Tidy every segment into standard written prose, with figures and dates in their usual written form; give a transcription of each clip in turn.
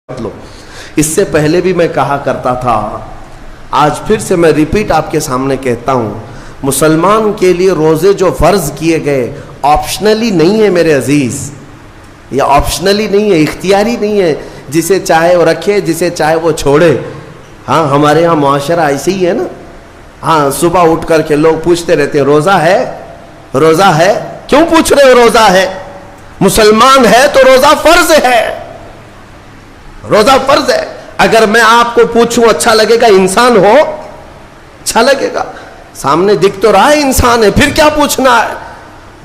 لو. اس سے پہلے بھی میں کہا کرتا تھا, آج پھر سے میں ریپیٹ آپ کے سامنے کہتا ہوں, مسلمان کے لیے روزے جو فرض کیے گئے آپشنلی نہیں ہے میرے عزیز, یہ آپشنلی نہیں ہے, اختیاری نہیں ہے, جسے چاہے وہ رکھے جسے چاہے وہ چھوڑے. ہاں ہمارے ہاں معاشرہ ایسے ہی ہے نا. ہاں صبح اٹھ کر کے لوگ پوچھتے رہتے ہیں روزہ ہے, روزہ ہے. کیوں پوچھ رہے ہو روزہ ہے؟ مسلمان ہے تو روزہ فرض ہے, روزہ فرض ہے. اگر میں آپ کو پوچھوں اچھا لگے گا؟ انسان ہو اچھا لگے گا, سامنے دکھ تو رہا ہے انسان ہے, پھر کیا پوچھنا ہے؟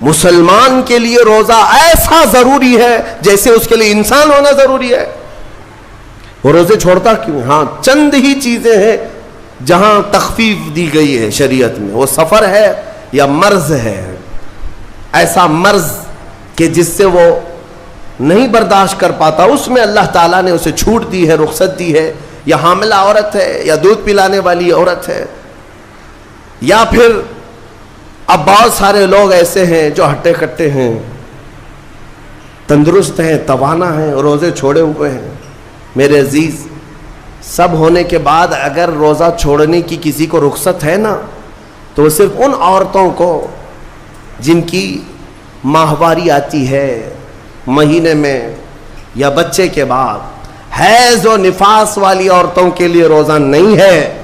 مسلمان کے لیے روزہ ایسا ضروری ہے جیسے اس کے لیے انسان ہونا ضروری ہے. وہ روزے چھوڑتا کیوں؟ ہاں چند ہی چیزیں ہیں جہاں تخفیف دی گئی ہے شریعت میں, وہ سفر ہے یا مرض ہے. ایسا مرض کہ جس سے وہ نہیں برداشت کر پاتا, اس میں اللہ تعالیٰ نے اسے چھوٹ دی ہے, رخصت دی ہے. یا حاملہ عورت ہے, یا دودھ پلانے والی عورت ہے, یا پھر اب بہت سارے لوگ ایسے ہیں جو ہٹے کٹے ہیں, تندرست ہیں, توانا ہیں, روزے چھوڑے ہوئے ہیں. میرے عزیز, سب ہونے کے بعد اگر روزہ چھوڑنے کی کسی کو رخصت ہے نا, تو وہ صرف ان عورتوں کو جن کی ماہواری آتی ہے مہینے میں یا بچے کے بعد, حیض و نفاس والی عورتوں کے لیے روزہ نہیں ہے.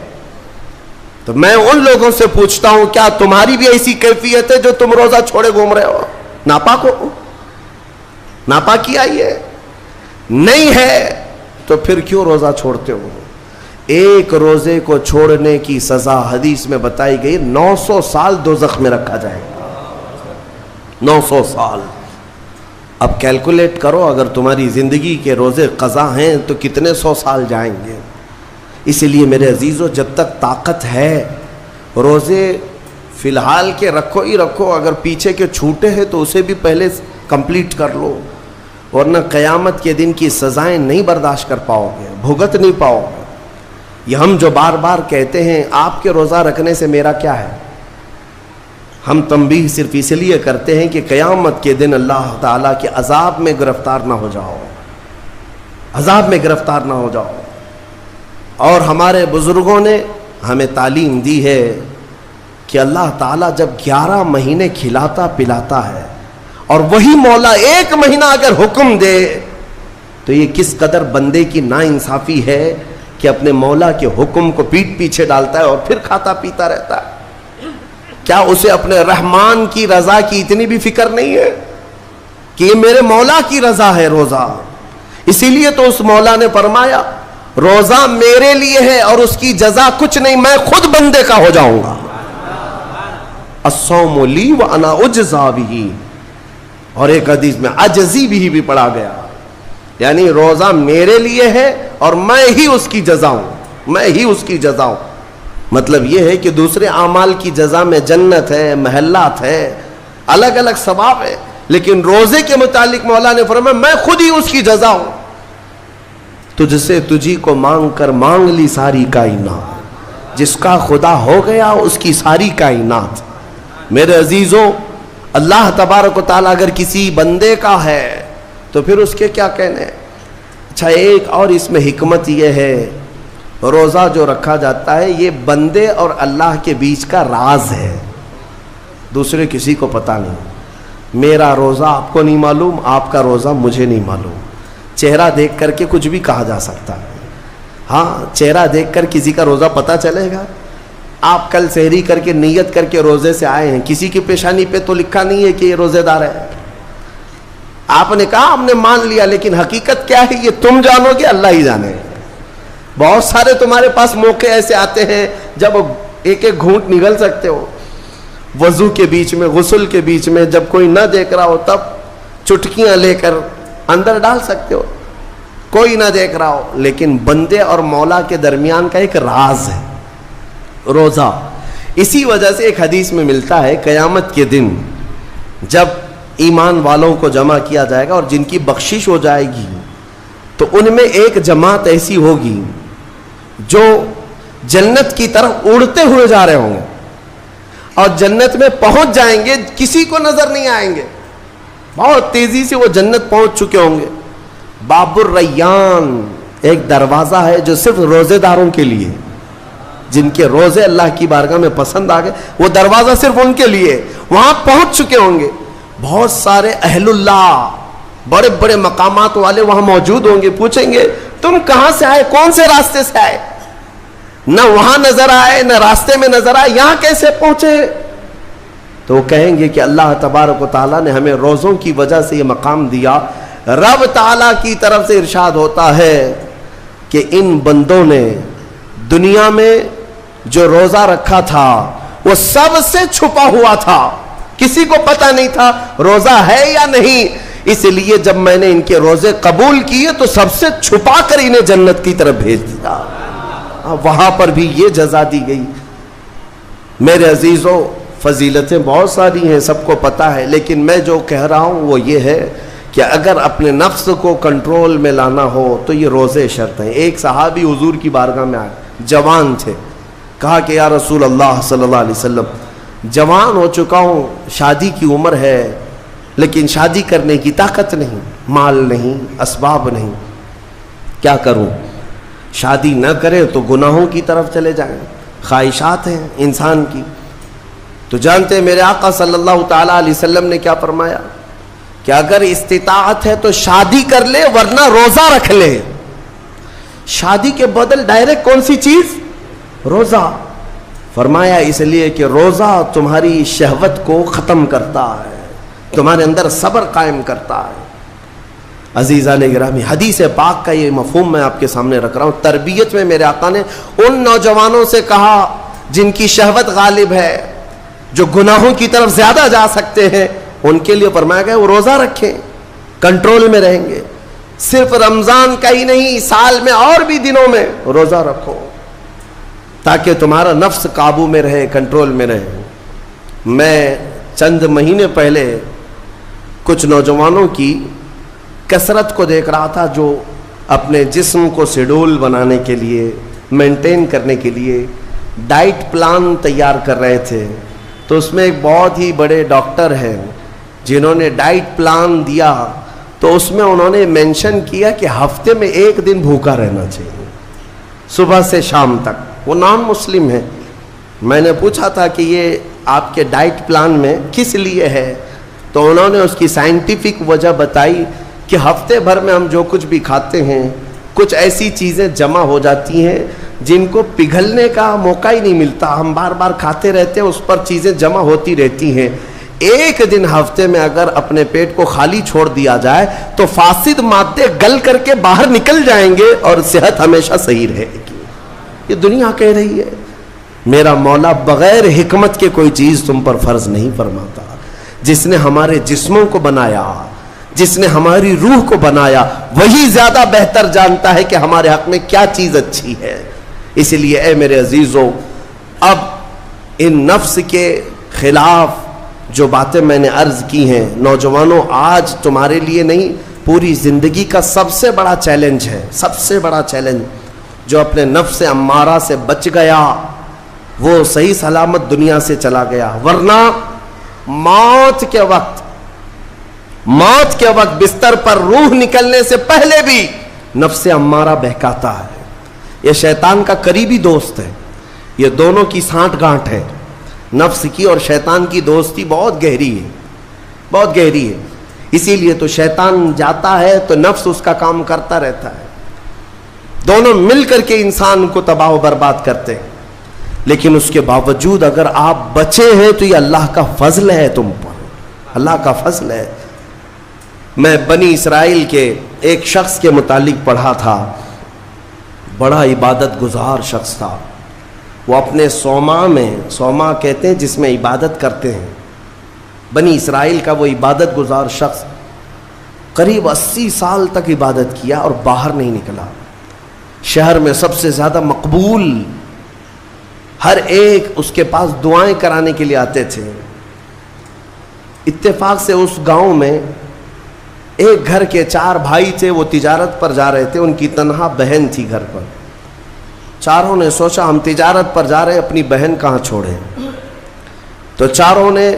تو میں ان لوگوں سے پوچھتا ہوں, کیا تمہاری بھی ایسی کیفیت ہے جو تم روزہ چھوڑے گھوم رہے ہو؟ ناپاک ہو, ناپاکی آئی ہے؟ نہیں ہے تو پھر کیوں روزہ چھوڑتے ہو؟ ایک روزے کو چھوڑنے کی سزا حدیث میں بتائی گئی 900 سال دوزخ میں رکھا جائے گا. 900 سال. اب کیلکولیٹ کرو, اگر تمہاری زندگی کے روزے قضا ہیں تو کتنے 100 سال جائیں گے. اسی لیے میرے عزیزو, جب تک طاقت ہے روزے فی الحال کے رکھو ہی رکھو. اگر پیچھے کے چھوٹے ہیں تو اسے بھی پہلے کمپلیٹ کر لو, ورنہ قیامت کے دن کی سزائیں نہیں برداشت کر پاؤ گے, بھگت نہیں پاؤ گے. یہ ہم جو بار بار کہتے ہیں آپ کے روزہ رکھنے سے میرا کیا ہے, ہم تنبیہ صرف اس لیے کرتے ہیں کہ قیامت کے دن اللہ تعالیٰ کے عذاب میں گرفتار نہ ہو جاؤ, عذاب میں گرفتار نہ ہو جاؤ. اور ہمارے بزرگوں نے ہمیں تعلیم دی ہے کہ اللہ تعالیٰ جب 11 مہینے کھلاتا پلاتا ہے, اور وہی مولا 1 مہینہ اگر حکم دے, تو یہ کس قدر بندے کی ناانصافی ہے کہ اپنے مولا کے حکم کو پیٹ پیچھے ڈالتا ہے اور پھر کھاتا پیتا رہتا ہے. کیا اسے اپنے رحمان کی رضا کی اتنی بھی فکر نہیں ہے کہ یہ میرے مولا کی رضا ہے روزہ؟ اسی لیے تو اس مولا نے فرمایا روزہ میرے لیے ہے اور اس کی جزا کچھ نہیں, میں خود بندے کا ہو جاؤں گا. الصوم لی وانا اجزا بہ. اور ایک حدیث میں عجزی بھی پڑھا گیا, یعنی روزہ میرے لیے ہے اور میں ہی اس کی جزا ہوں, میں ہی اس کی جزا ہوں. مطلب یہ ہے کہ دوسرے اعمال کی جزا میں جنت ہے, محلات ہے, الگ الگ ثواب ہے, لیکن روزے کے متعلق مولا نے فرمایا میں خود ہی اس کی جزا ہوں. تجھ سے تجھی کو مانگ کر مانگ لی ساری کائنات, جس کا خدا ہو گیا اس کی ساری کائنات. میرے عزیزوں, اللہ تبارک و تعالیٰ اگر کسی بندے کا ہے تو پھر اس کے کیا کہنے. اچھا, ایک اور اس میں حکمت یہ ہے, روزہ جو رکھا جاتا ہے یہ بندے اور اللہ کے بیچ کا راز ہے, دوسرے کسی کو پتہ نہیں. میرا روزہ آپ کو نہیں معلوم, آپ کا روزہ مجھے نہیں معلوم. چہرہ دیکھ کر کے کچھ بھی کہا جا سکتا ہے. ہاں, چہرہ دیکھ کر کسی کا روزہ پتہ چلے گا. آپ کل سحری کر کے نیت کر کے روزے سے آئے ہیں, کسی کی پیشانی پہ تو لکھا نہیں ہے کہ یہ روزے دار ہے. آپ نے کہا ہم نے مان لیا, لیکن حقیقت کیا ہے یہ تم جانو گے, اللہ ہی جانے. بہت سارے تمہارے پاس موقع ایسے آتے ہیں جب ایک ایک گھونٹ نگل سکتے ہو, وضو کے بیچ میں, غسل کے بیچ میں, جب کوئی نہ دیکھ رہا ہو تب چٹکیاں لے کر اندر ڈال سکتے ہو, کوئی نہ دیکھ رہا ہو. لیکن بندے اور مولا کے درمیان کا ایک راز ہے روزہ. اسی وجہ سے ایک حدیث میں ملتا ہے قیامت کے دن جب ایمان والوں کو جمع کیا جائے گا اور جن کی بخشش ہو جائے گی, تو ان میں ایک جماعت ایسی ہوگی جو جنت کی طرف اڑتے ہوئے جا رہے ہوں گے, اور جنت میں پہنچ جائیں گے, کسی کو نظر نہیں آئیں گے, بہت تیزی سے وہ جنت پہنچ چکے ہوں گے. باب الریان ایک دروازہ ہے جو صرف روزے داروں کے لیے، جن کے روزے اللہ کی بارگاہ میں پسند آ گئے، وہ دروازہ صرف ان کے لیے، وہاں پہنچ چکے ہوں گے۔ بہت سارے اہل اللہ، بڑے بڑے مقامات والے وہاں موجود ہوں گے، پوچھیں گے تم کہاں سے آئے، کون سے راستے سے آئے؟ نہ وہاں نظر آئے، نہ راستے میں نظر آئے، یہاں کیسے پہنچے؟ تو وہ کہیں گے کہ اللہ تبارک و تعالیٰ نے ہمیں روزوں کی وجہ سے یہ مقام دیا۔ رب تعالیٰ کی طرف سے ارشاد ہوتا ہے کہ ان بندوں نے دنیا میں جو روزہ رکھا تھا وہ سب سے چھپا ہوا تھا، کسی کو پتہ نہیں تھا روزہ ہے یا نہیں، اس لیے جب میں نے ان کے روزے قبول کیے تو سب سے چھپا کر انہیں جنت کی طرف بھیج دیا۔ وہاں پر بھی یہ جزا دی گئی۔ میرے عزیزوں، فضیلتیں بہت ساری ہیں، سب کو پتہ ہے، لیکن میں جو کہہ رہا ہوں وہ یہ ہے کہ اگر اپنے نفس کو کنٹرول میں لانا ہو تو یہ روزے شرط ہیں۔ ایک صحابی حضور کی بارگاہ میں آئے، جوان تھے، کہا کہ یا رسول اللہ صلی اللہ علیہ وسلم، جوان ہو چکا ہوں، شادی کی عمر ہے، لیکن شادی کرنے کی طاقت نہیں، مال نہیں، اسباب نہیں، کیا کروں؟ شادی نہ کرے تو گناہوں کی طرف چلے جائیں، خواہشات ہیں انسان کی۔ تو جانتے ہیں میرے آقا صلی اللہ تعالیٰ علیہ وسلم نے کیا فرمایا کہ اگر استطاعت ہے تو شادی کر لے، ورنہ روزہ رکھ لے۔ شادی کے بدل ڈائریکٹ کون سی چیز؟ روزہ۔ فرمایا اس لیے کہ روزہ تمہاری شہوت کو ختم کرتا ہے، تمہارے اندر صبر قائم کرتا ہے۔ عزیزان گرامی، حدیث پاک کا یہ مفہوم میں آپ کے سامنے رکھ رہا ہوں۔ تربیت میں میرے آقا نے ان نوجوانوں سے کہا جن کی شہوت غالب ہے، جو گناہوں کی طرف زیادہ جا سکتے ہیں، ان کے لیے فرمایا گیا وہ روزہ رکھیں، کنٹرول میں رہیں گے۔ صرف رمضان کا ہی نہیں، سال میں اور بھی دنوں میں روزہ رکھو تاکہ تمہارا نفس قابو میں رہے، کنٹرول میں رہے۔ میں چند مہینے پہلے کچھ نوجوانوں کی کثرت کو دیکھ رہا تھا جو اپنے جسم کو شیڈول بنانے کے لیے، مینٹین کرنے کے لیے ڈائٹ پلان تیار کر رہے تھے۔ تو اس میں ایک بہت ہی بڑے ڈاکٹر ہیں جنہوں نے ڈائٹ پلان دیا، تو اس میں انہوں نے مینشن کیا کہ ہفتے میں ایک دن بھوکا رہنا چاہیے، صبح سے شام تک۔ وہ نان مسلم ہے۔ میں نے پوچھا تھا کہ یہ آپ کے ڈائٹ پلان میں کس لیے ہے؟ تو انہوں نے اس کی سائنٹیفک وجہ بتائی کہ ہفتے بھر میں ہم جو کچھ بھی کھاتے ہیں، کچھ ایسی چیزیں جمع ہو جاتی ہیں جن کو پگھلنے کا موقع ہی نہیں ملتا، ہم بار بار کھاتے رہتے ہیں، اس پر چیزیں جمع ہوتی رہتی ہیں۔ ایک دن ہفتے میں اگر اپنے پیٹ کو خالی چھوڑ دیا جائے تو فاسد مادے گل کر کے باہر نکل جائیں گے اور صحت ہمیشہ صحیح رہے گی۔ یہ دنیا کہہ رہی ہے۔ میرا مولا بغیر حکمت کے کوئی چیز تم پر فرض نہیں فرماتا۔ جس نے ہمارے جسموں کو بنایا، جس نے ہماری روح کو بنایا، وہی زیادہ بہتر جانتا ہے کہ ہمارے حق میں کیا چیز اچھی ہے۔ اس لیے اے میرے عزیزوں، اب ان نفس کے خلاف جو باتیں میں نے عرض کی ہیں، نوجوانوں، آج تمہارے لیے نہیں، پوری زندگی کا سب سے بڑا چیلنج ہے، سب سے بڑا چیلنج۔ جو اپنے نفس امارہ سے بچ گیا وہ صحیح سلامت دنیا سے چلا گیا، ورنہ موت کے وقت بستر پر روح نکلنے سے پہلے بھی نفس امارہ بہکاتا ہے۔ یہ شیطان کا قریبی دوست ہے، یہ دونوں کی سانٹھ گانٹھ ہے۔ نفس کی اور شیطان کی دوستی بہت گہری ہے، بہت گہری ہے۔ اسی لیے تو شیطان جاتا ہے تو نفس اس کا کام کرتا رہتا ہے، دونوں مل کر کے انسان کو تباہ و برباد کرتے ہیں۔ لیکن اس کے باوجود اگر آپ بچے ہیں تو یہ اللہ کا فضل ہے تم پر، اللہ کا فضل ہے۔ میں بنی اسرائیل کے ایک شخص کے متعلق پڑھا تھا، بڑا عبادت گزار شخص تھا۔ وہ اپنے صومعہ کہتے ہیں جس میں عبادت کرتے ہیں، بنی اسرائیل کا وہ عبادت گزار شخص قریب 80 سال تک عبادت کیا اور باہر نہیں نکلا۔ شہر میں سب سے زیادہ مقبول، ہر ایک اس کے پاس دعائیں کرانے کے لیے آتے تھے۔ اتفاق سے اس گاؤں میں ایک گھر کے 4 بھائی تھے، وہ تجارت پر جا رہے تھے، ان کی تنہا بہن تھی گھر پر۔ چاروں نے سوچا ہم تجارت پر جا رہے ہیں، اپنی بہن کہاں چھوڑیں؟ تو چاروں نے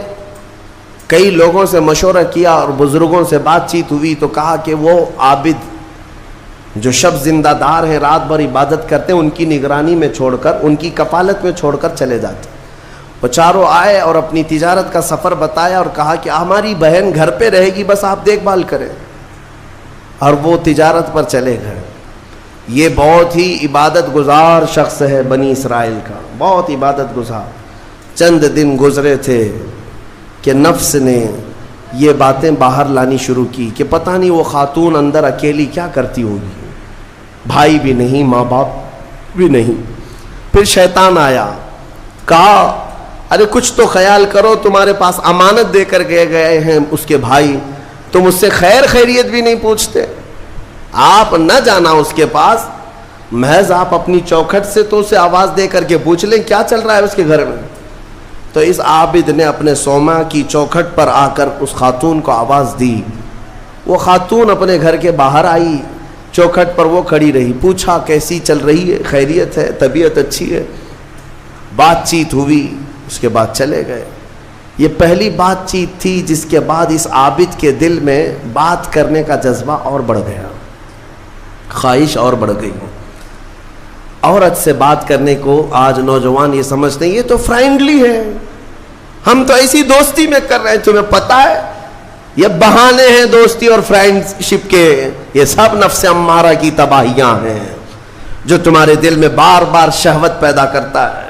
کئی لوگوں سے مشورہ کیا اور بزرگوں سے بات چیت ہوئی تو کہا کہ وہ عابد جو شب زندہ دار ہیں، رات بھر عبادت کرتے ہیں، ان کی نگرانی میں چھوڑ کر، ان کی کفالت میں چھوڑ کر چلے جاتے. وہ چاروں آئے اور اپنی تجارت کا سفر بتایا اور کہا کہ ہماری بہن گھر پہ رہے گی، بس آپ دیکھ بھال کریں. اور وہ تجارت پر چلے گئے. یہ بہت ہی عبادت گزار شخص ہے بنی اسرائیل کا، بہت عبادت گزار. چند دن گزرے تھے کہ نفس نے یہ باتیں باہر لانی شروع کی کہ پتہ نہیں وہ خاتون اندر اکیلی کیا کرتی ہوگی، بھائی بھی نہیں، ماں باپ بھی نہیں. پھر شیطان آیا، کہا ارے کچھ تو خیال کرو، تمہارے پاس امانت دے کر گئے ہیں اس کے بھائی، تم اس سے خیر خیریت بھی نہیں پوچھتے. آپ نہ جانا اس کے پاس، محض آپ اپنی چوکھٹ سے تو اسے آواز دے کر کے پوچھ لیں کیا چل رہا ہے اس کے گھر میں. تو اس عابد نے اپنے سوما کی چوکھٹ پر آ کر اس خاتون کو آواز دی. وہ خاتون اپنے گھر کے باہر آئی، چوکھٹ پر وہ کھڑی رہی. پوچھا کیسی چل رہی ہے، خیریت ہے، طبیعت اچھی ہے. بات چیت ہوئی، اس کے بعد چلے گئے. یہ پہلی بات چیت تھی جس کے بعد اس عابد کے دل میں بات کرنے کا جذبہ اور بڑھ گیا، خواہش اور بڑھ گئی. عورت سے بات کرنے کو آج نوجوان یہ سمجھتے ہیں یہ تو فرینڈلی ہے، ہم تو ایسی دوستی میں کر رہے ہیں. تمہیں پتہ ہے یہ بہانے ہیں دوستی اور فرینڈ شپ کے، یہ سب نفس امارہ کی تباہیاں ہیں جو تمہارے دل میں بار بار شہوت پیدا کرتا ہے.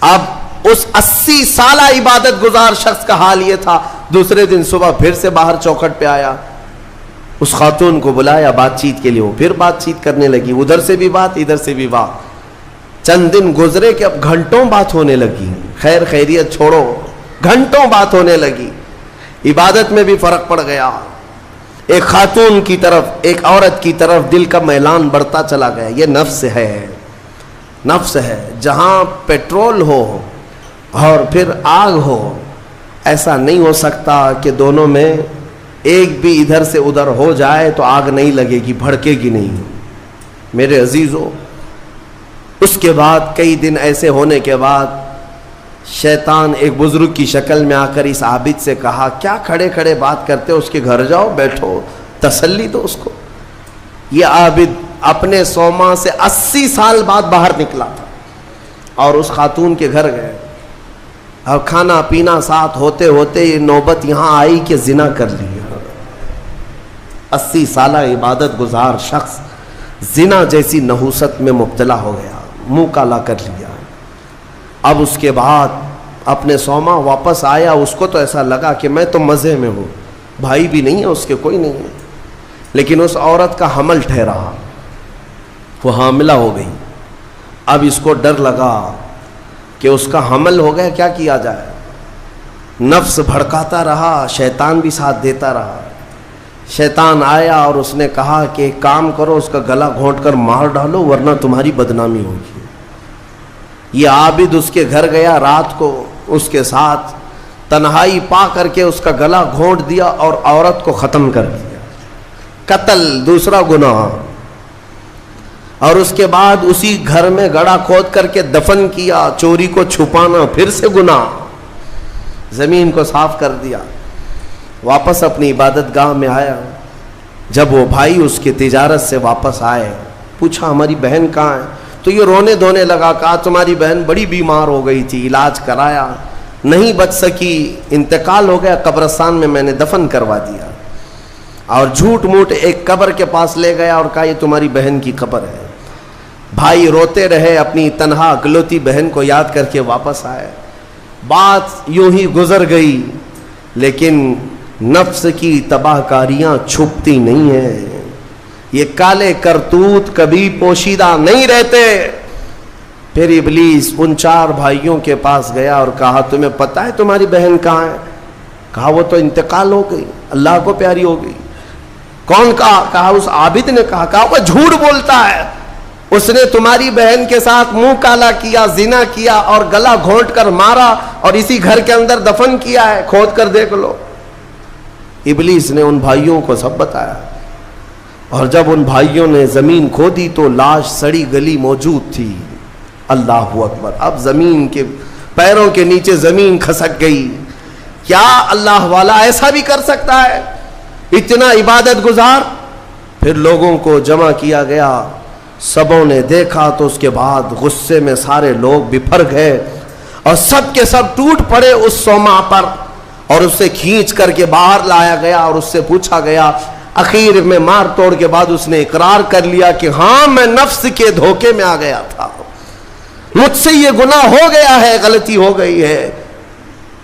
اب اس 80 سالہ عبادت گزار شخص کا حال یہ تھا. دوسرے دن صبح پھر سے باہر چوکھٹ پہ آیا، اس خاتون کو بلایا بات چیت کے لیے. وہ پھر بات چیت کرنے لگی، ادھر سے بھی بات ادھر سے بھی بات. چند دن گزرے کہ اب گھنٹوں بات ہونے لگی، خیر خیریت چھوڑو، گھنٹوں بات ہونے لگی. عبادت میں بھی فرق پڑ گیا. ایک خاتون کی طرف، ایک عورت کی طرف دل کا میلان بڑھتا چلا گیا. یہ نفس ہے، نفس ہے. جہاں پیٹرول ہو اور پھر آگ ہو، ایسا نہیں ہو سکتا کہ دونوں میں ایک بھی ادھر سے ادھر ہو جائے تو آگ نہیں لگے گی، بھڑکے گی نہیں. میرے عزیزو، اس کے بعد کئی دن ایسے ہونے کے بعد شیطان ایک بزرگ کی شکل میں آ کر اس عابد سے کہا کیا کھڑے کھڑے بات کرتے ہو، اس کے گھر جاؤ، بیٹھو، تسلی دو اس کو. یہ عابد اپنے سوما سے 80 سال بعد باہر نکلا تھا اور اس خاتون کے گھر گئے. اب کھانا پینا ساتھ ہوتے ہوتے یہ نوبت یہاں آئی کہ زنا کر لیا. 80 سالہ عبادت گزار شخص زنا جیسی نحوست میں مبتلا ہو گیا، منہ کالا کر لیا. اب اس کے بعد اپنے سوما واپس آیا. اس کو تو ایسا لگا کہ میں تو مزے میں ہوں، بھائی بھی نہیں ہے اس کے، کوئی نہیں ہے. لیکن اس عورت کا حمل ٹھہرا، وہ حاملہ ہو گئی. اب اس کو ڈر لگا کہ اس کا حمل ہو گیا، کیا کیا جائے. نفس بھڑکاتا رہا، شیطان بھی ساتھ دیتا رہا. شیطان آیا اور اس نے کہا کہ ایک کام کرو، اس کا گلا گھونٹ کر مار ڈالو ورنہ تمہاری بدنامی ہوگی. یہ عابد اس کے گھر گیا، رات کو اس کے ساتھ تنہائی پا کر کے اس کا گلا گھونٹ دیا اور عورت کو ختم کر دیا. قتل دوسرا گناہ. اور اس کے بعد اسی گھر میں گڑھا کھود کر کے دفن کیا. چوری کو چھپانا پھر سے گناہ. زمین کو صاف کر دیا. واپس اپنی عبادت گاہ میں آیا. جب وہ بھائی اس کی تجارت سے واپس آئے، پوچھا ہماری بہن کہاں ہے؟ تو یہ رونے دھونے لگا. کہا تمہاری بہن بڑی بیمار ہو گئی تھی، علاج کرایا، نہیں بچ سکی، انتقال ہو گیا، قبرستان میں میں نے دفن کروا دیا. اور جھوٹ موٹ ایک قبر کے پاس لے گیا اور کہا یہ تمہاری بہن کی قبر ہے. بھائی روتے رہے، اپنی تنہا اکلوتی بہن کو یاد کر کے واپس آئے. بات یوں ہی گزر گئی، لیکن نفس کی تباہ کاریاں چھپتی نہیں ہیں. یہ کالے کرتوت کبھی پوشیدہ نہیں رہتے. پھر ابلیس ان 4 بھائیوں کے پاس گیا اور کہا تمہیں پتہ ہے تمہاری بہن کہاں ہے؟ کہا وہ تو انتقال ہو گئی، اللہ کو پیاری ہو گئی. کون کہا؟ کہا اس عابد نے کہا. کہا وہ جھوٹ بولتا ہے، اس نے تمہاری بہن کے ساتھ منہ کالا کیا، زنا کیا اور گلا گھونٹ کر مارا اور اسی گھر کے اندر دفن کیا ہے، کھود کر دیکھ لو. ابلیس نے ان بھائیوں کو سب بتایا. اور جب ان بھائیوں نے زمین کھودی تو لاش سڑی گلی موجود تھی. اللہ اکبر. اب زمین کے پیروں کے نیچے زمین کھسک گئی. کیا اللہ والا ایسا بھی کر سکتا ہے؟ اتنا عبادت گزار پھر لوگوں کو جمع کیا گیا، سبوں نے دیکھا تو اس کے بعد غصے میں سارے لوگ بپھر گئے اور سب کے سب ٹوٹ پڑے اس صومعہ پر، اور اسے کھینچ کر کے باہر لایا گیا اور اس سے پوچھا گیا۔ اخیر میں مار توڑ کے بعد اس نے اقرار کر لیا کہ ہاں میں نفس کے دھوکے میں آ گیا تھا، مجھ سے یہ گناہ ہو گیا ہے، غلطی ہو گئی ہے۔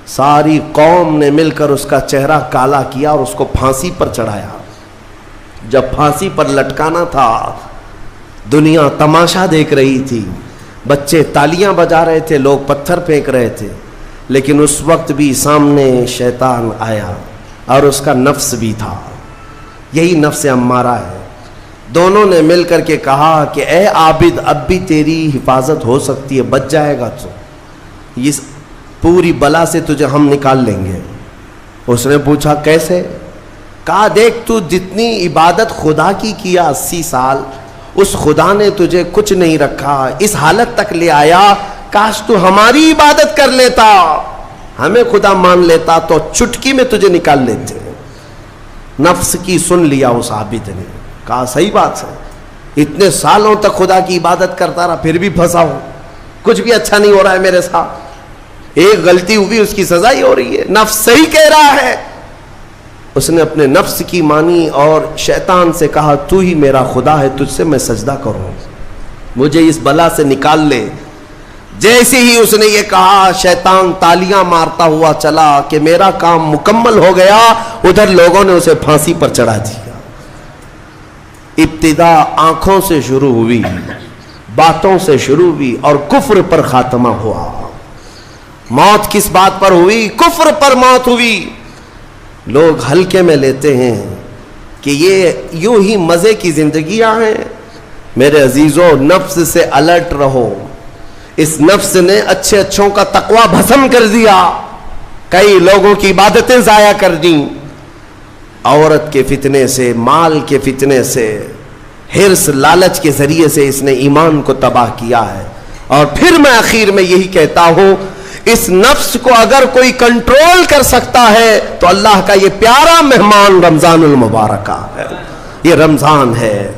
ساری قوم نے مل کر اس کا چہرہ کالا کیا اور اس کو پھانسی پر چڑھایا۔ جب پھانسی پر لٹکانا تھا، دنیا تماشا دیکھ رہی تھی، بچے تالیاں بجا رہے تھے، لوگ پتھر پھینک رہے تھے، لیکن اس وقت بھی سامنے شیطان آیا اور اس کا نفس بھی تھا، یہی نفس امارہ ہے۔ دونوں نے مل کر کے کہا کہ اے عابد، اب بھی تیری حفاظت ہو سکتی ہے، بچ جائے گا تو، اس پوری بلا سے تجھے ہم نکال لیں گے۔ اس نے پوچھا کیسے؟ کہا دیکھ تو جتنی عبادت خدا کی کیا 80 سال، اس خدا نے تجھے کچھ نہیں رکھا، اس حالت تک لے آیا، کاش تو ہماری عبادت کر لیتا، ہمیں خدا مان لیتا تو چٹکی میں تجھے نکال لیتے۔ نفس کی سن لیا اس عابد نے، کہا صحیح بات ہے، اتنے سالوں تک خدا کی عبادت کرتا رہا پھر بھی پھنسا ہوں، کچھ بھی اچھا نہیں ہو رہا ہے میرے ساتھ، ایک غلطی ہوئی اس کی سزا ہی ہو رہی ہے، نفس صحیح کہہ رہا ہے۔ اس نے اپنے نفس کی مانی اور شیطان سے کہا تو ہی میرا خدا ہے، تجھ سے میں سجدہ کروں، مجھے اس بلا سے نکال لے۔ جیسے ہی اس نے یہ کہا، شیطان تالیاں مارتا ہوا چلا کہ میرا کام مکمل ہو گیا، ادھر لوگوں نے اسے پھانسی پر چڑھا دیا۔ ابتدا آنکھوں سے شروع ہوئی، باتوں سے شروع ہوئی اور کفر پر خاتمہ ہوا۔ موت کس بات پر ہوئی؟ کفر پر موت ہوئی۔ لوگ ہلکے میں لیتے ہیں کہ یہ یوں ہی مزے کی زندگیاں ہیں۔ میرے عزیزوں، نفس سے الرٹ رہو، اس نفس نے اچھے اچھوں کا تقوی بھسم کر دیا، کئی لوگوں کی عبادتیں ضائع کر دیں، عورت کے فتنے سے، مال کے فتنے سے، حرص لالچ کے ذریعے سے اس نے ایمان کو تباہ کیا ہے۔ اور پھر میں آخر میں یہی کہتا ہوں، اس نفس کو اگر کوئی کنٹرول کر سکتا ہے تو اللہ کا یہ پیارا مہمان رمضان المبارکہ ہے، یہ رمضان ہے۔